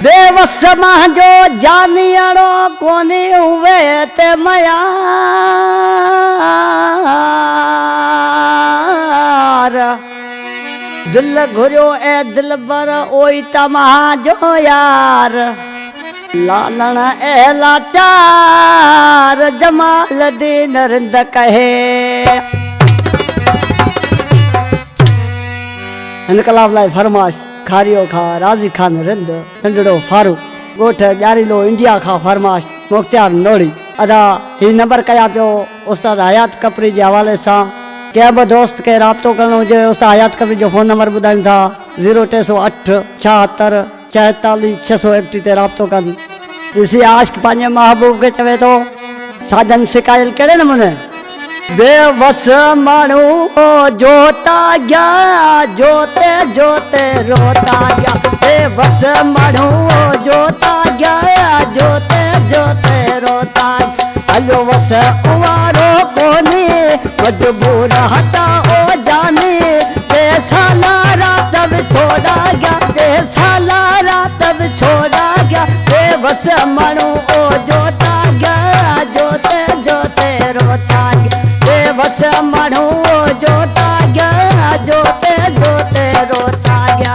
बेवस जो जानियड़ो कोनी हुए ते मयार दिल घुरियो ए दिल बर ओई तमा जो यार लालण ए लाचार जमाल दीन रिंद कहे इनकलाब लाइ फरमाश खारियो खा राजी खान रिंद नंढड़ो फारूक गोठ ॼारीलो इंडिया खा फरमाश मुख्तियार नोड़ी अदा ही नंबर कया पियो उस्ताद हयात कपरी जे हवाले सां कंहिं बि दोस्त खे राब्तो करणो हुजे उस्ताद हयात कपरी जो फ़ोन नंबर ॿुधायूं था 0308 76 44 631 ते राब्तो कनि ॾिसी आशिक पंहिंजे महबूब खे चवे थो साजन सिकायल कहिड़े नमूने बेवस माण्हू जोता गया जोते जोते रोता गया बेवस माण्हू जोता गया जोते जोते रोता हलो वस उवारो कोनी मजबूर हटा ओ जानी साला रात भी छोड़ा गया साला रात भी छोड़ा गया बेवस माण्हू ओ जोता गया जोते जोते रोता गया बेवस माण्हू जोता गया जोते जोते रोता गया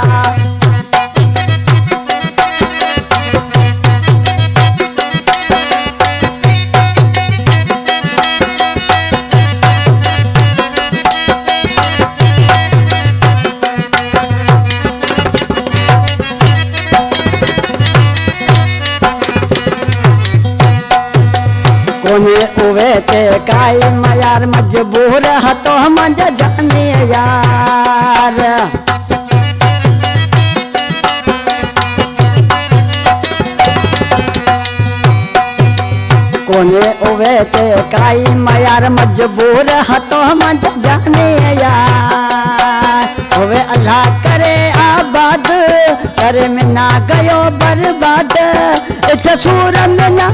कोने उवे ते काई मयार मजबूर हतो मंज जाने यार कोने उवे ते काई मयार मजबूर हतो मंज जाने यार उवे अल्लाह करे आबाद करे मिना गयो बर्बाद इत सूर मिना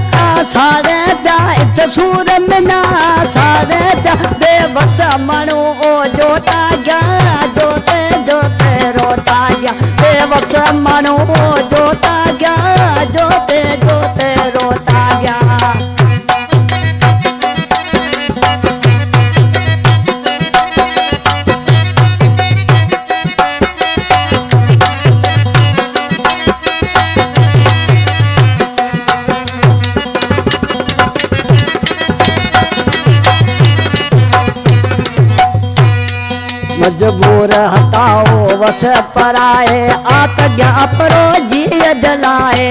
सारे जा इत सूर मिना सारे जा बेवस माण्हू ओ जोता गया जोते जोते रोता गया बेवस माण्हू ओ जोता गया जोते जोते रोता गया मजबूर हटाओ वस पराए आत गया अपरो जी जलाए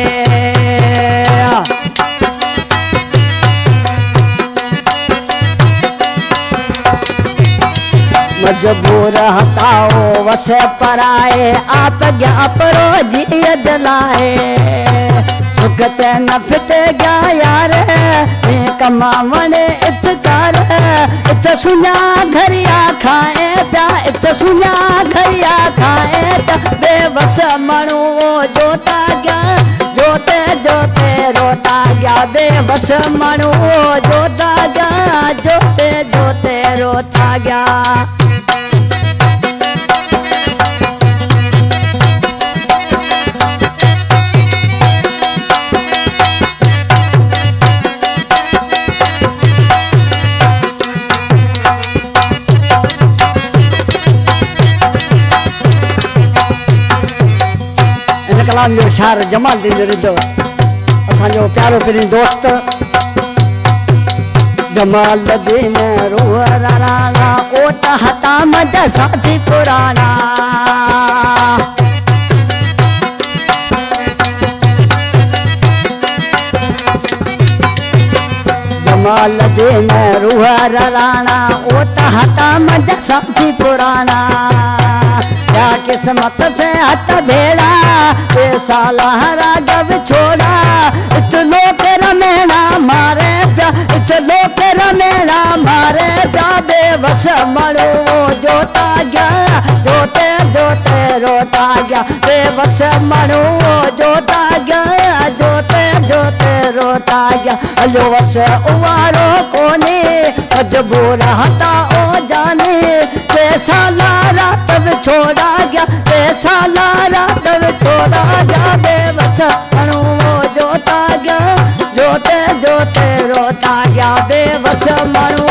मजबूर हटाओ वस पराए आत गया अपरो जी जलाए सुख चैन फिटे गया यार कमावणे इतकार इत सुना घरिया खाए प्या इत सुना घरिया खाए प्या बेवस माण्हू जोता गया जोते जोते रोता गया बेवस माण्हू जोता गया जोते जोते रोता गया कलाम जो शार जमाल दीन रिदो असांजो प्यारो प्यारी दोस्त जमाल दीन रूह राणा ओट हटा मज साथी पुराना जमाल दीन रूह राणा ओट हटा मज साथी पुराना क्या किस्मत से हट भेड़ा ये साला रागव छोड़ा इत लोक रमेणा मारे प्या इत लोक रमेणा मारे प्या बेवस माण्हू जोता गया जोते जोते रोता गया बेवस माण्हू जोता गया जोते जोते रोता गया हलो वस उवारो कोने मजबूर हटा ओ जाने साला रात छोड़ा गया, साला रात छोड़ा गया, बेबस मनु वो जोता गया, जोते जोते रोता गया, बेबस मनु